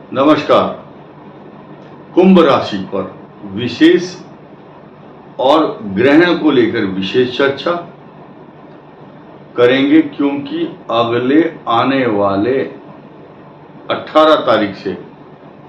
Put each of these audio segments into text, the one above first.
नमस्कार। कुंभ राशि पर विशेष और ग्रहण को लेकर विशेष चर्चा करेंगे, क्योंकि अगले आने वाले 18 तारीख से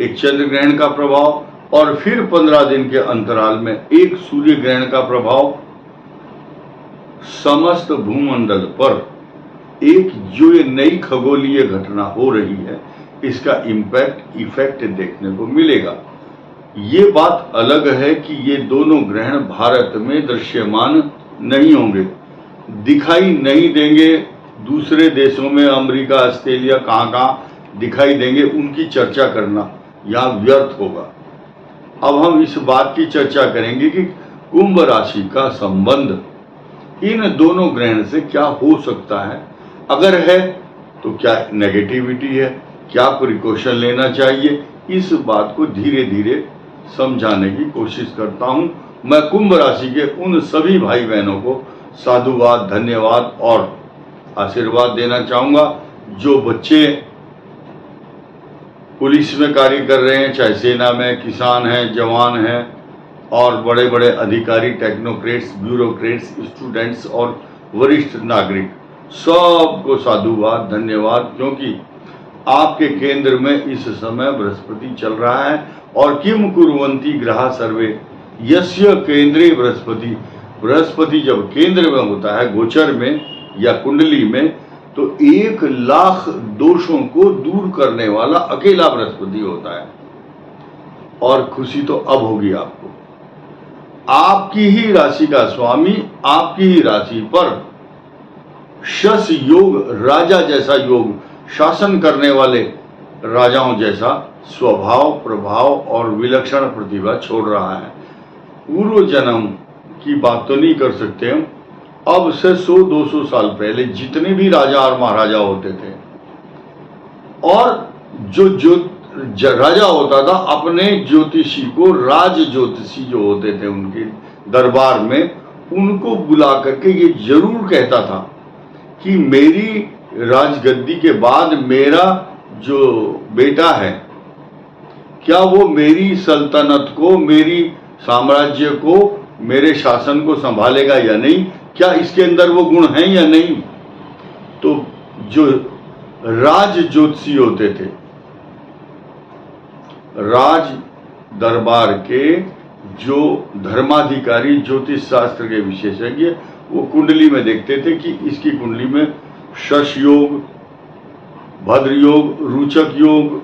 एक चंद्र ग्रहण का प्रभाव और फिर 15 दिन के अंतराल में एक सूर्य ग्रहण का प्रभाव समस्त भूमंडल पर एक जो ये नई खगोलीय घटना हो रही है, इसका इफेक्ट देखने को मिलेगा। ये बात अलग है कि ये दोनों ग्रहण भारत में दृश्यमान नहीं होंगे, दिखाई नहीं देंगे। दूसरे देशों में अमेरिका, ऑस्ट्रेलिया कहाँ दिखाई देंगे, उनकी चर्चा करना यहाँ व्यर्थ होगा। अब हम इस बात की चर्चा करेंगे कि कुंभ राशि का संबंध इन दोनों ग्रहण से क्या हो सकता है, अगर है तो क्या नेगेटिविटी है, क्या प्रिकॉशन लेना चाहिए। इस बात को धीरे धीरे समझाने की कोशिश करता हूं। मैं कुंभ राशि के उन सभी भाई बहनों को साधुवाद, धन्यवाद और आशीर्वाद देना चाहूंगा जो बच्चे पुलिस में कार्य कर रहे हैं, चाहे सेना में, किसान हैं, जवान हैं और बड़े बड़े अधिकारी, टेक्नोक्रेट्स, ब्यूरोक्रेट्स, स्टूडेंट्स और वरिष्ठ नागरिक, सबको साधुवाद, धन्यवाद, क्योंकि आपके केंद्र में इस समय बृहस्पति चल रहा है। और किम कुर्वन्ति ग्रहा सर्वे यस्य केंद्रे बृहस्पति। बृहस्पति जब केंद्र में होता है, गोचर में या कुंडली में, तो 1,00,000 दोषों को दूर करने वाला अकेला बृहस्पति होता है। और खुशी तो अब होगी आपको, आपकी ही राशि का स्वामी आपकी ही राशि पर शश योग, राजा जैसा योग, शासन करने वाले राजाओं जैसा स्वभाव, प्रभाव और विलक्षण प्रतिभा छोड़ रहा है। पूर्व जन्म की बात तो नहीं कर सकते हम, अब से 100-200 साल पहले जितने भी राजा और महाराजा होते थे, और जो राजा होता था, अपने ज्योतिषी को, राज ज्योतिषी जो होते थे उनके दरबार में, उनको बुला करके ये जरूर कहता था कि मेरी राजगद्दी के बाद मेरा जो बेटा है, क्या वो मेरी सल्तनत को, मेरी साम्राज्य को, मेरे शासन को संभालेगा या नहीं, क्या इसके अंदर वो गुण हैं या नहीं। तो जो राज ज्योतिषी होते थे, राज दरबार के जो धर्माधिकारी, ज्योतिष शास्त्र के विशेषज्ञ, वो कुंडली में देखते थे कि इसकी कुंडली में शश योग, भद्र योग, रुचक योग,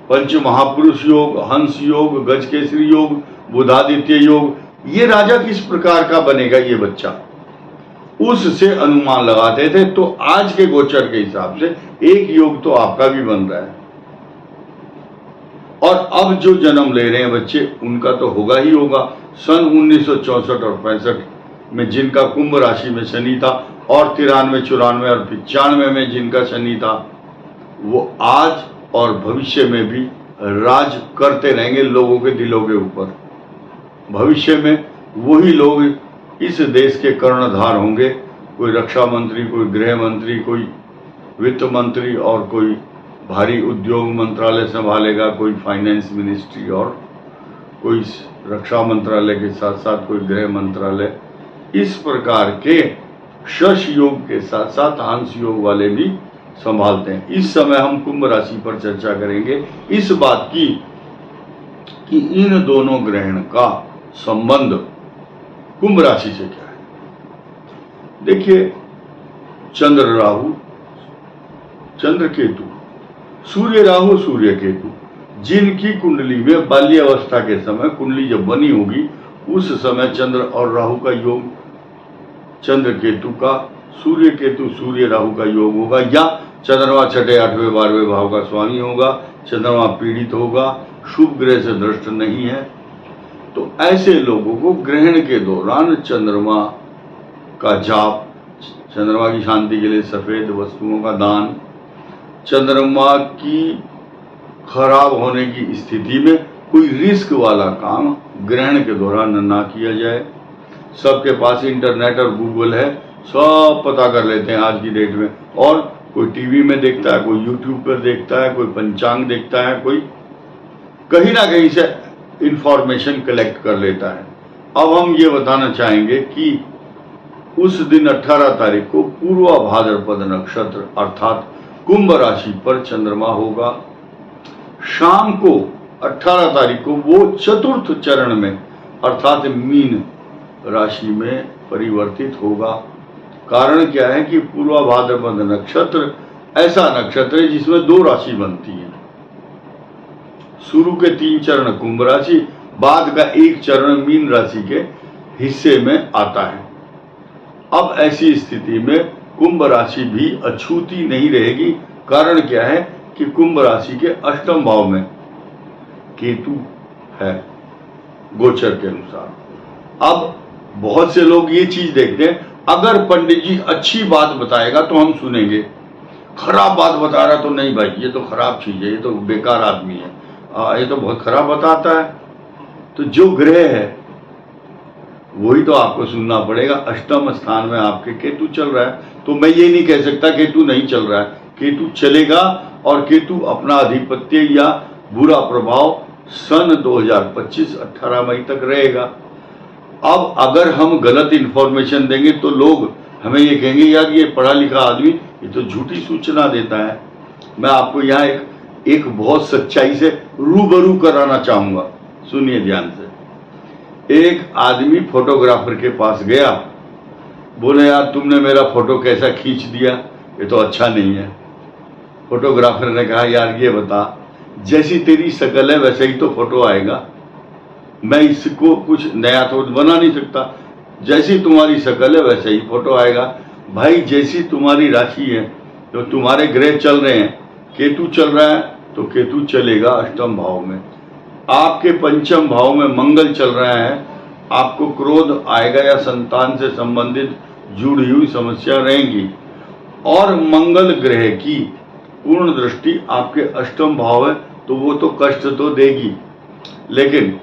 पंच महापुरुष योग, हंस योग, गजकेसरी योग, बुधादित्य योग, ये राजा किस प्रकार का बनेगा ये बच्चा, उससे अनुमान लगाते थे। तो आज के गोचर के हिसाब से एक योग तो आपका भी बन रहा है, और अब जो जन्म ले रहे हैं बच्चे, उनका तो होगा ही होगा। सन 1964 और 65 में जिनका कुंभ राशि में शनि था, और 93, 94 और 95 में जिनका शनि था, वो आज और भविष्य में भी राज करते रहेंगे लोगों के दिलों के ऊपर। भविष्य में वही लोग इस देश के कर्णधार होंगे, कोई रक्षा मंत्री, कोई गृह मंत्री, कोई वित्त मंत्री और कोई भारी उद्योग मंत्रालय संभालेगा, कोई फाइनेंस मिनिस्ट्री और कोई रक्षा मंत्रालय के साथ साथ कोई गृह मंत्रालय। इस प्रकार के शश योग के साथ साथ हंस योग वाले भी संभालते हैं। इस समय हम कुंभ राशि पर चर्चा करेंगे इस बात की कि इन दोनों ग्रहण का संबंध कुंभ राशि से क्या है। देखिए, चंद्र राहु, चंद्र केतु, सूर्य राहु, सूर्य केतु, जिनकी कुंडली में बाल्यावस्था के समय कुंडली जब बनी होगी, उस समय चंद्र और राहु का योग, चंद्र केतु का, सूर्य केतु, सूर्य राहु का योग होगा, या चंद्रमा 6, 8, 12 भाव का स्वामी होगा, चंद्रमा पीड़ित होगा, शुभ ग्रह से दृष्ट नहीं है। तो ऐसे लोगों को ग्रहण के दौरान चंद्रमा का जाप, चंद्रमा की शांति के लिए सफेद वस्तुओं का दान, चंद्रमा की खराब होने की स्थिति में कोई रिस्क वाला काम ग्रहण के दौरान ना किया जाए। सबके पास इंटरनेट और गूगल है, सब पता कर लेते हैं आज की डेट में, और कोई टीवी में देखता है, कोई यूट्यूब पर देखता है, कोई पंचांग देखता है, कोई कहीं ना कहीं से इंफॉर्मेशन कलेक्ट कर लेता है। अब हम ये बताना चाहेंगे कि उस दिन 18 तारीख को पूर्वा भाद्रपद नक्षत्र अर्थात कुंभ राशि पर चंद्रमा होगा। शाम को 18 तारीख को वो चतुर्थ चरण में अर्थात मीन राशि में परिवर्तित होगा। कारण क्या है कि पूर्वा भाद्रपद नक्षत्र ऐसा नक्षत्र है जिसमें 2 राशि बनती है। शुरू के 3 चरण कुंभ राशि, बाद का 1 चरण मीन राशि के हिस्से में आता है। अब ऐसी स्थिति में कुंभ राशि भी अछूती नहीं रहेगी। कारण क्या है कि कुंभ राशि के अष्टम भाव में केतु है गोचर के अनुसार। अब बहुत से लोग ये चीज देखते हैं, अगर पंडित जी अच्छी बात बताएगा तो हम सुनेंगे, खराब बात बता रहा तो नहीं भाई ये तो खराब चीज है, ये तो बेकार आदमी है, ये तो बहुत खराब बताता है। तो जो ग्रह है वही तो आपको सुनना पड़ेगा। अष्टम स्थान में आपके केतु चल रहा है, तो मैं ये नहीं कह सकता केतु नहीं चल रहा है। केतु चलेगा और केतु अपना आधिपत्य या बुरा प्रभाव सन 2025 18 मई तक रहेगा। अब अगर हम गलत इंफॉर्मेशन देंगे तो लोग हमें ये कहेंगे यार ये पढ़ा लिखा आदमी ये तो झूठी सूचना देता है। मैं आपको यहाँ एक बहुत सच्चाई से रूबरू कराना चाहूंगा, सुनिए ध्यान से। एक आदमी फोटोग्राफर के पास गया, बोले यार तुमने मेरा फोटो कैसा खींच दिया, ये तो अच्छा नहीं है। फोटोग्राफर ने कहा यार ये बता, जैसी तेरी शक्ल है वैसे ही तो फोटो आएगा, मैं इसको कुछ नया तो बना नहीं सकता, जैसी तुम्हारी शक्ल है वैसे ही फोटो आएगा। भाई जैसी तुम्हारी राशि है, तो तुम्हारे ग्रह चल रहे हैं, केतु चल रहा है तो केतु चलेगा अष्टम भाव में। आपके पंचम भाव में मंगल चल रहा है, आपको क्रोध आएगा या संतान से संबंधित जुड़ी हुई समस्या रहेंगी। और मंगल ग्रह की पूर्ण दृष्टि आपके अष्टम भाव है तो वो तो कष्ट तो देगी, लेकिन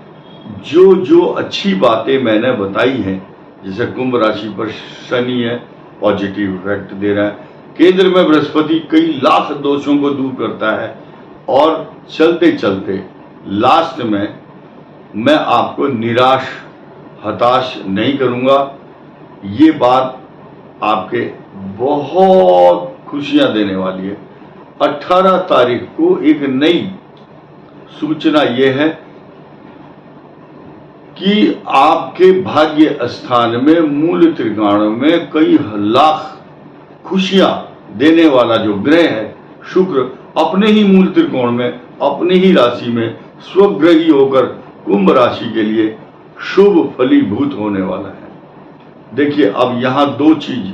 जो जो अच्छी बातें मैंने बताई हैं, जैसे कुंभ राशि पर शनि है पॉजिटिव इफेक्ट दे रहा है, केंद्र में बृहस्पति कई लाख दोषों को दूर करता है, और चलते चलते लास्ट में मैं आपको निराश हताश नहीं करूंगा। ये बात आपके बहुत खुशियां देने वाली है। 18 तारीख को एक नई सूचना यह है कि आपके भाग्य स्थान में मूल त्रिकोण में कई लाख खुशियां देने वाला जो ग्रह है शुक्र अपने ही मूल त्रिकोण में अपनी ही राशि में स्वग्रही होकर कुंभ राशि के लिए शुभ फलीभूत होने वाला है। देखिए अब यहां 2 चीज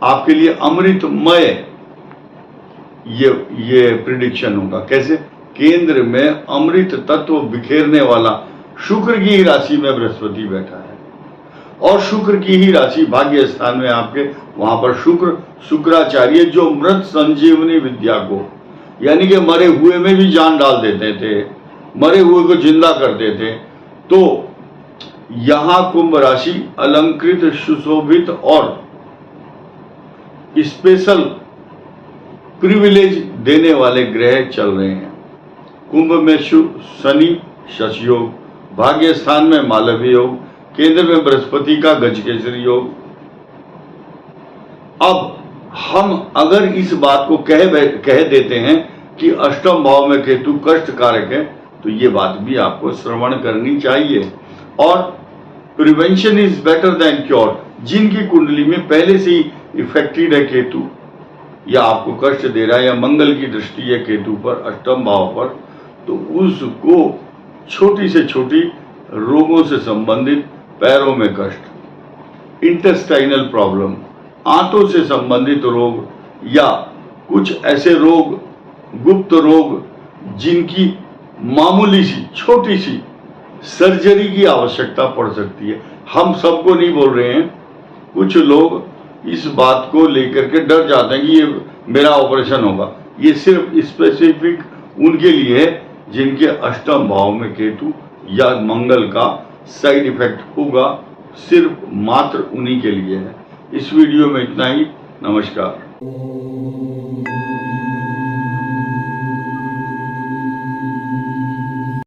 आपके लिए अमृतमय ये प्रिडिक्शन होगा। कैसे? केंद्र में अमृत तत्व बिखेरने वाला शुक्र की ही राशि में बृहस्पति बैठा है, और शुक्र की ही राशि भाग्य स्थान में आपके, वहां पर शुक्राचार्य जो मृत संजीवनी विद्या को, यानी कि मरे हुए में भी जान डाल देते थे, मरे हुए को जिंदा करते थे, तो यहां कुंभ राशि अलंकृत सुशोभित और स्पेशल प्रिविलेज देने वाले ग्रह चल रहे हैं। कुंभ में शनि शश योग, भाग्य स्थान में मालवी योग, केंद्र में बृहस्पति का गजकेसरी योग। अब हम अगर इस बात को कह देते हैं कि अष्टम भाव में केतु कष्ट कारक है, तो ये बात भी आपको श्रवण करनी चाहिए। और prevention is better than cure. जिनकी कुंडली में पहले से ही इफेक्टेड है केतु, या आपको कष्ट दे रहा है, या मंगल की दृष्टि है केतु पर अष्टम भाव पर, तो उसको छोटी से छोटी रोगों से संबंधित, पैरों में कष्ट, इंटेस्टाइनल प्रॉब्लम, आंतों से संबंधित रोग, या कुछ ऐसे रोग, गुप्त रोग जिनकी मामूली सी छोटी सी सर्जरी की आवश्यकता पड़ सकती है। हम सबको नहीं बोल रहे हैं, कुछ लोग इस बात को लेकर के डर जाते हैं कि ये मेरा ऑपरेशन होगा। ये सिर्फ स्पेसिफिक उनके लिए है जिनके अष्टम भाव में केतु या मंगल का साइड इफेक्ट होगा, सिर्फ मात्र उन्हीं के लिए है। इस वीडियो में इतना ही। नमस्कार।